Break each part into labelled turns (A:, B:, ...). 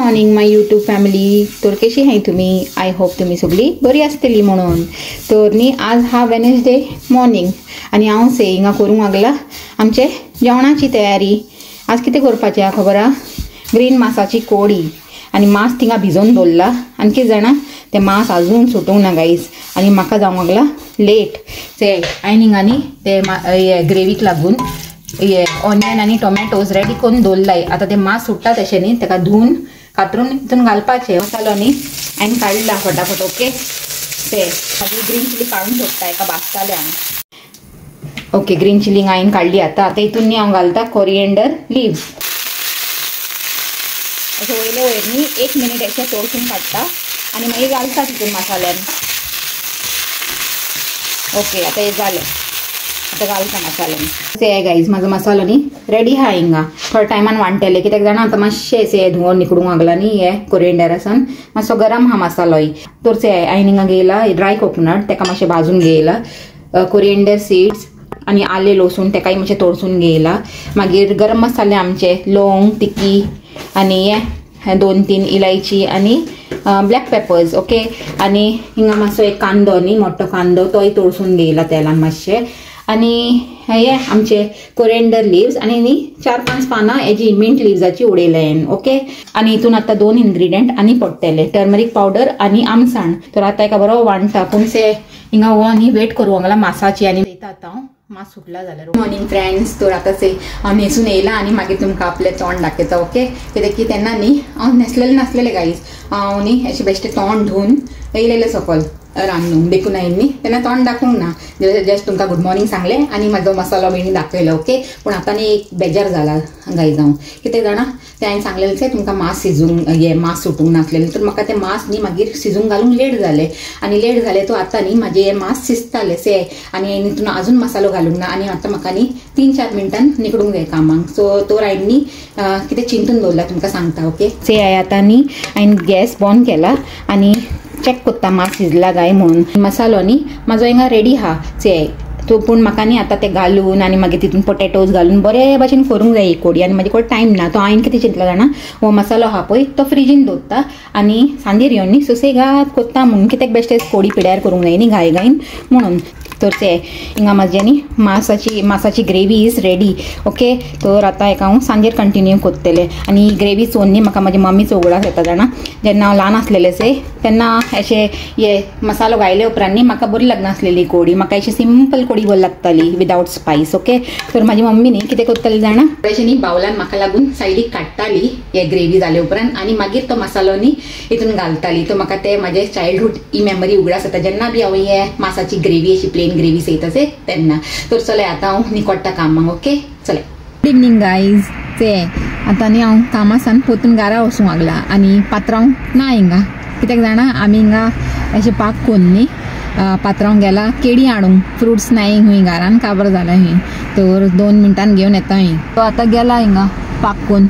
A: Morning माय YouTube family. तर कशी आहे तुम्ही? आय होप तुम्ही सगळी बरी आसतली म्हणून. तर न्ही आज हा वेनसडे मॉर्निंग आणि हांव हिंगा करूंक लागला आमचे जेवणाची तयारी. आज कितें करपाचें आहा खबर आहा? ग्रीन मासाची कोडी आणि मास थिंगा भिजोवन दवरला. आनी कितें जाणां ते मास अजून सुटूंक ना गाईस. आणि म्हाका जावंक लागला लेट. ते हांवें हिंगांनी ते ग्रेवीक लागून ये ऑनियन आणि टोमॅटोज रेडी करून दवरलाय. आता ते मास सुट्टा तशें न्ही, ताका धुवन कातरून तितून घालपाचें. मसालो न्ही हांवें काडला फटाफट. ओके, ते मागीर ग्रीन चिली काडून सोडटा एका बासताल्यान. ओके, ग्रीन चिली हांवें काडली. आता हितून न्ही हांव घालता कोरिएंडर लिव्स. अशें वयले वयर न्ही 1 मिनीट अशें तळसून काडटा आणि मागीर घालता तितून मसाल्यान. ओके, आता हे जालें. आता घालता मसाल्यान. से गाईज माझा मसालो न्ही रेडी हा. हिंगा थोड्या टायमान वांटलेले कित्याक जाणा आतां मातशें से धुवन निकडूंक लागला न्ही हे कोरिएंडरासान. मातसो गरम हा मसालोय. तर से हांवें हिंगा घेयला ड्राय कोकोनट, ताका मातशें भाजून घेयला. कोरिएंडर सीड्स आणि आले लसूण ताकाय मातशें तळसून घेयला. मागीर गरम मसाले आमचे लवंग, तिकी आणि हे 2-3 इलायची आणि ब्लॅक पेपर्स. ओके, आणि हिंगा मातसो एक कांदो न्ही मोठो कांदो तोय तळसून घेयला तेलान मातशें. आणि हे आमचे कोरिएंडर लिव्स आणि न्ही 4-5 पानां हेजी मिंट लिव्साची उडयल्यान. ओके, आणि हितून आता 2 इन्ग्रेडियंट आणि पडटले टर्मरीक पावडर आणि आमसाण. तर आता एका बरो वांटता पूण से हिंगा हो न्ही वेट करूंक लागला मासाची. आणि आता हांव मास सुटला जाल्यार. मॉर्निंग फ्रेंड्स, तर आता से हांव न्हेसून येयला आणि मागीर तुमकां आपलें तोंड दाखयता. ओके, कित्याक की तेन्ना न्ही हांव न्हेसलेलें नासलेलें गाईज. हांव न्ही अशें बेश्टें तोंड धुवन येयलेलें सकयल रांदूंक देखून हांवें न्ही तेन्ना तोंड दाखोवंक ना. जस्ट तुमकां गुड मॉर्निंग सांगलें आणि म्हाजो मसालो बीन दाखयलो. ओके, पूण आतां न्ही एक बेजार जाला गाईज हांव. कितें जाणा तें हांवें सांगलेलें तें तुमकां मास शिजूंक हे मास सुटूंक नासलेलें. तर म्हाका तें मास न्ही मागीर शिजूंक घालूंक लेट जालें. आणि लेट जालें तो आतां न्ही म्हाजे हे मास शिजताले से. आणि हांवें हितून अजून मसालो घालूंक ना. आणि आतां म्हाका न्ही 3-4 मिनटान निकडूंक जाय कामाक. सो तो हांवें न्ही कितें चिंतून दवरला तुमकां सांगता. ओके, से आतां न्ही हांवें गॅस बंद केला आणि चेक करता मास शिजला काय म्हणून. मसालो न्ही म्हाजो हिंगा रेडी हा से. तो पूण म्हाका न्ही आतां ते घालून आणि मागीर तितून पोटॅटोज घालून बरे भशेन करूंक जाय ही कोडी. आणि म्हाजे कडेन टायम ना. तो हांवें कितें चिंतला जाणा हो मसालो हा पळय तो फ्रिजीन दवरता आणि सांजेर येवन न्ही सुसेगाद कोत्ता म्हणून. कित्याक बेश्टें कोडी पिड्यार करूंक जाय न्ही घाय घाईन म्हणून. तर ते हिंगा म्हाजे न्ही मासाची ग्रेवी इज रेडी. ओके, तर आतां हेका हांव सांजेर कंटिन्यू कोत्तलें. आणि ग्रेवी चोवन न्ही म्हाका म्हाज्या मम्मीचो उगडास येता जाणा. जेन्ना हांव ल्हान आसलेलें से तेन्ना अशें हे मसालो घायले उपरांत न्ही म्हाका बरी लागनासलेली कोडी. म्हाका अशी सिंपल कोडी बरी लागताली विदाउट स्पायस. ओके, तर म्हाजी मम्मी न्ही कितें करताली जाणा अशें न्ही बावलान म्हाका लागून सायडीक काडटाली हे ग्रेवी जाले उपरांत. आणि मागीर तो मसालो न्ही हितून घालताली. तो म्हाका ते म्हाजे चायल्डहूड ही मेमरी उगडास येता जेन्ना बी हांव हे मासाची ग्रेवी अशी प्लेन ग्रेवी सयता से तेन्ना. तर चले आतां हांव निकोडटा कामाक. ओके, चले. Good evening guys. ते आतां न्ही हांव कामासान पोतून घरा वचूंक लागला. आणि पात्रांव ना हिंगा. कित्याक जाणा आमी हिंगा अशें पाक करून न्ही पात्रांव गेला केळी हाडूंक. फ्रुट्स नाय हुंय घरान काबार जाला हुंय. तर 2 मिनटान घेवन येता हुंय. तो आतां गेला हिंगा पाक करून.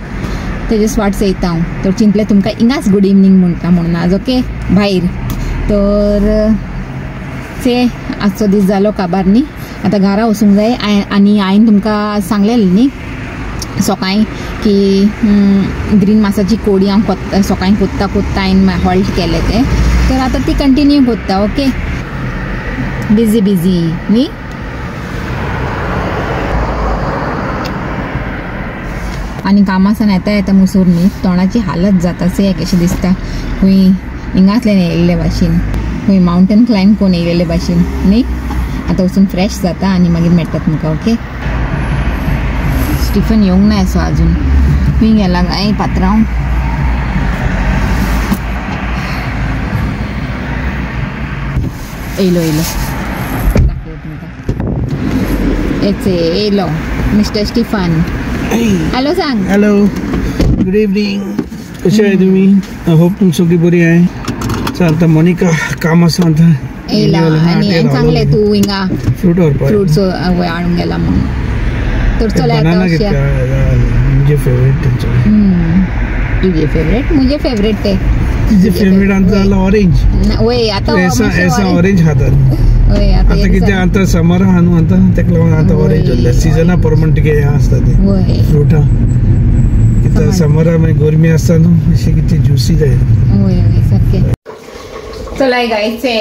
A: तेजेच वाट चयता हांव. तर चिंतलें तुमकां हिंगाच गुड इवनिंग म्हणटा म्हणून आज. ओके, भायर. तर से आजचो दीस जालो काबार न्ही. आतां घरा वचूंक जाय. आणि हांवें तुमकां सांगलेलें न्ही सकाळीं की ग्रीन मासाची कोडी हांव सकाळीं कोत्ता हांवें हॉल्ट केलें तें. तर आतां ती कंटिन्यू कोत्ता. ओके, बिजी न्ही. आणि कामासान येता मुसूर न्ही तोंडाची हालत जाता से कशें दिसता. खूंय हिंगातल्यान येयल्ले भाशेन खूंय मावंटन क्लायंब करून येयलेले भाशेन न्ही. आतां वचून फ्रेश जाता आणि मागीर मेळटा तुमकां. ओके, स्टिफन येवंक ना असो अजून. खूंय गेला काय पात्रांव. येयलो दाखय तुमकां. येयलो मिस्टर स्टिफन. हॅलो सांग.
B: Hello, good evening. कशें आहे तुम्ही? आय होप तुमी सगळी बरी आहे. चलता मोनिका कामासान आतां
A: येयला. आणि हांवें सांगलें तूं हिंगा फ्रुट्स हाडूंक गेला म्हणून. तर चले आतां
B: मुझे फेवरेट
A: तुझे फेवरेट मुझे फेवरेट ते
B: तुझे फेवरेट आंता ऑरेंज.
A: वय आतां
B: ऐसा ऑरेंज खातात.
A: वय
B: आतां कितें आतां समर आहा न्हू आतां तेका लागून आतां ऑरेंज जाल्ले. सिजना प्रमाण तुगे हें आसता ते फ्रुटां. आता समरा में गरमी आसता न्हू अशी किती ज्युसी जाय
A: होय होय सारकें चला गायचे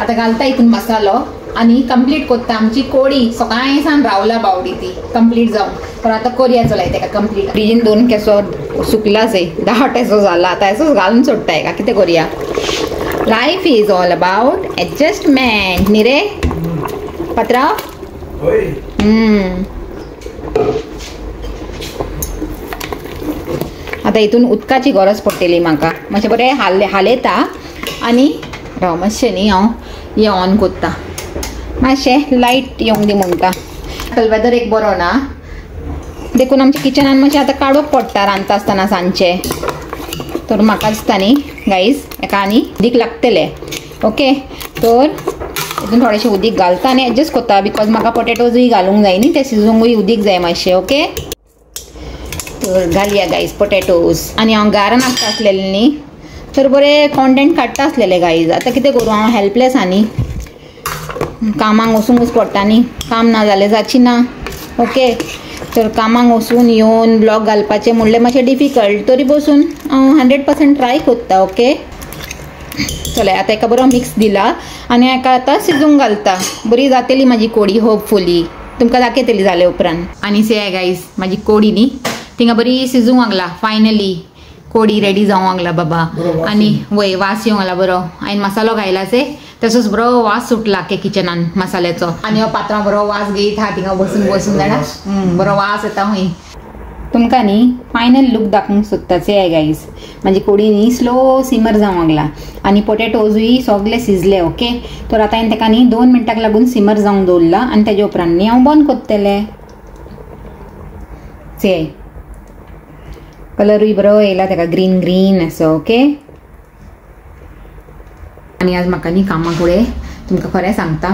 A: आता घालता इतून मसालो आणि कंप्लीट करता आमची कोडी सकाळी सान रावला बावडी ती कंप्लीट जाऊन तर आता कोरिया चलाय तेका कंप्लीट फ्रीजीन 2 केसो सुकलाच आहे 10 टेसो झाला आता असंच घालून सोडताय का किती Korea life is all about adjustment नी रे पत्रा आता इथून उदकाची गरज पडटली म्हाका मातशें बरें हालयता आनी राव मातशें न्ही हांव हें ऑन करता मातशें लायट येवंक दी म्हणटा वेदर एक बरो ना देखून आमच्या किचनान मातशें आतां काडूंक पडटा रांदता आसतना सांजचें तर म्हाका दिसता न्ही गायज एका आनी उदीक लागतलें ओके तर हितून थोडेशें उदीक घालता आनी एडजस्ट करता बिकॉज म्हाका पोटेटोजूय घालूंक जाय न्ही ते शिजोवंकूय उदीक जाय मातशें ओके तर घालया गायज पोटेटोज आनी हांव घरान आसता आसलेलें न्ही तर बरें कॉन्टेंट काडटा आसलेलें गायज आतां कितें करूं हांव हेल्पलेस आनी कामाक वचूंकूच पडटा न्ही काम ना जाल्यार जाची ना ओके तर कामाक वचून येवन ब्लॉग घालपाचें म्हणलें मातशें डिफिकल्ट तरी बसून हांव 100% ट्राय करता ओके चले आता एका बरो मिक्स दिला आनी एका आतां शिजूंक घालता बरी जातली म्हाजी कोडी होपफुली तुमकां दाखयतली जाले उपरांत आनी से गायज म्हाजी कोडी न्ही थिंगा बरी शिजूंक लागला फायनली कोडी रेडी जावंक लागला बाबा आनी वय वास येवंक लागला बरो हांवें मसालो घायलाचे तसोच बरो वास सुटला के किचनान मसाल्याचो आनी हो पात्रांव बरो वास घेयत हा थिंगा बसून जाणा बरो वास येता हूंय तुमकां न्ही फायनल लूक दाखोवंक सोदताचे गायज म्हाजी कोडी न्ही स्लो सिमर जावंक लागला आनी पोटेटोजूय सगळे शिजले ओके तर आतां हांवें ताका न्ही 2 मिनटाक लागून सिमर जावंक दवरला आनी तेजे उपरांत न्ही हांव बंद करतलें चे कलरूय बरो येयला ताका ग्रीन ग्रीन असो ओके आनी आज म्हाका न्ही कामा फुडें तुमकां खरें सांगता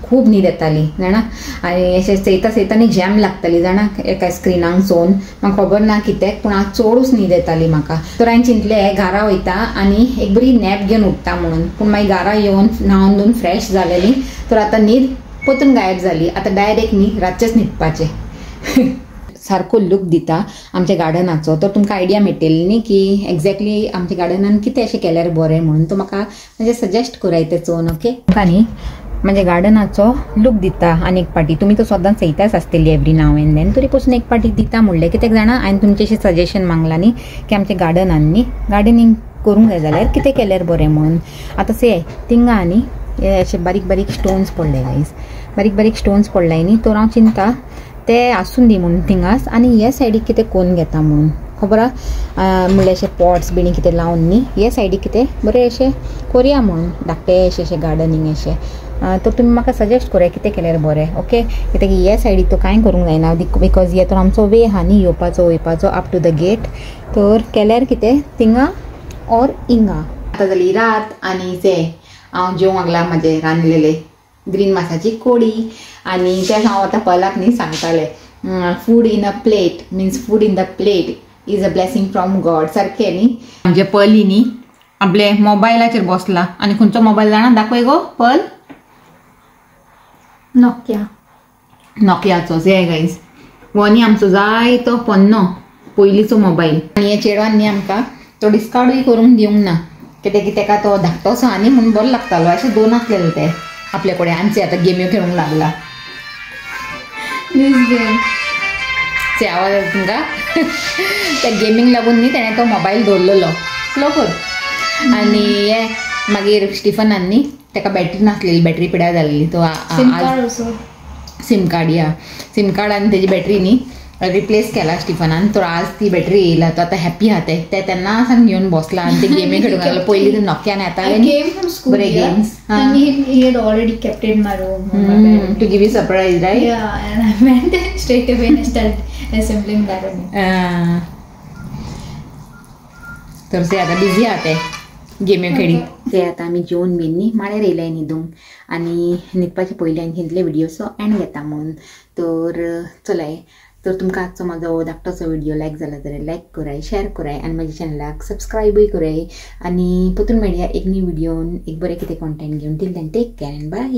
A: खूब न्हीद येताली जाणा आनी अशें चयता न्ही जॅम लागताली जाणा एका स्क्रिनाक चोवन म्हाका खबर ना कित्याक पूण आज चडूच न्हीद येताली म्हाका तर हांवें चिंतलें घरा वयता आनी एक बरी नॅप घेवन उठता म्हणून पूण मागीर घरा येवन न्हावन धुवन फ्रेश जालेली तर आतां न्हीद परतून गायब जाली आतां डायरेक्ट न्ही रातचेच न्हिदपाचें सारको लूक दिता आमच्या गार्डनाचो तर तुमकां आयडिया मेळटली न्ही की एक्झॅक्टली आमच्या गार्डनान कितें अशें केल्यार बरें म्हणून तो म्हाका म्हणजे सजेस्ट कराय तें चोवन ओके म्हाका न्ही म्हणजे गार्डनाचो लूक दिता आनी एक पाटी तुमी तो सदांच चयताच आसतली एवरी नाव एंड देन तरी पासून एक पाटी दिता म्हणलें कित्याक जाणा हांवें तुमचें सजेशन मागलां न्ही की आमच्या गार्डनान न्ही गार्डनिंग करूंक जाय जाल्यार कितें केल्यार बरें म्हणून आतां से थिंगा न्ही अशे बारीक बारीक स्टोन्स पडले गायज बारीक बारीक स्टोन्स पडलाय न्ही तर हांव चिंता ते आसून दी म्हणून थिंगास आनी हे सायडीक कितें कोन्न घेता म्हणून खबर आहा म्हणल्यार अशें पॉट्स बिणी कितें लावन न्ही हे सायडीक कितें बरें अशें करया म्हणून धाकटे अशें गार्डनींग अशें तर तुमी म्हाका सजेस्ट करात कितें केल्यार बरें ओके कित्याक हे सायडीक तो कांय करूंक जायना बिकॉज हे तर आमचो वे आहा न्ही येवपाचो वयपाचो अप टू द गेट तर केल्यार कितें थिंगा ऑर हिंगा आतां जाली रात आनी ते हांव जेवंक लागला म्हाजें रांदलेलें ग्रीन मासाची कोडी आनी तें हांव आतां पलाक न्ही सांगतालें food in a plate means food in the plate is a blessing from God सारकें न्ही म्हणजे पली न्ही आपले मोबायलाचेर बसला आनी खंयचो मोबायल जाणा दाखय गो पल नोकियाचो हे गायज हो न्ही आमचो जाय तो पन्नो पयलींचो मोबायल आनी हे चेडवान न्ही आमकां तो डिस्कार्डूय करूंक दिवंक ना कित्याक की ताका तो धाकटोसो आनी म्हणून बरो लागतालो अशें 2 आसलेले ते आपले कडेन आमचे आतां गेम्यो खेळूंक लागला ते आवाज येता तुमकां त्या गेमींग लागून न्ही तेणें तो मोबायल दवरलेलो स्लो कर आनी हे मागीर स्टिफनान न्ही ताका बॅटरी नासलेली बॅटरी पिड्यार जाल्ली तो सिम कार्ड या सिम कार्ड आनी तेजी बॅटरी न्ही रिप्लेस केला स्टिफनान तर आज ती बॅटरी येयला तो आतां हॅप्पी आहा ते तेन्ना सावन घेवन बसला आनी ते गेमी खेळूंक लागलो पयलीं ते नोकियान येताले बरे games
C: he had already kept it in my room
A: to give you surprise right
C: yeah and I went there straight away and started assembling that only
A: तर ते आतां बिझी आहा ते गेम्यो खेळी ते आतां आमी जेवन बीन न्ही माळ्यार येयलाय न्हिदूंक आनी न्हिदपाचे पयलीं हांवें चिंतलें व्हिडियोचो एंड घेता म्हणून तर चलाय तर तुमकां आजचो म्हाजो धाकटोसो व्हिडिओ लायक जाला जाल्यार लायक कराय शेअर कराय आनी म्हाज्या चॅनलाक सबस्क्रायबूय कराय आनी परतून मेळया एक न्यू व्हिडिओन एक बरें कितें कॉन्टेंट घेवन टील then take care and bye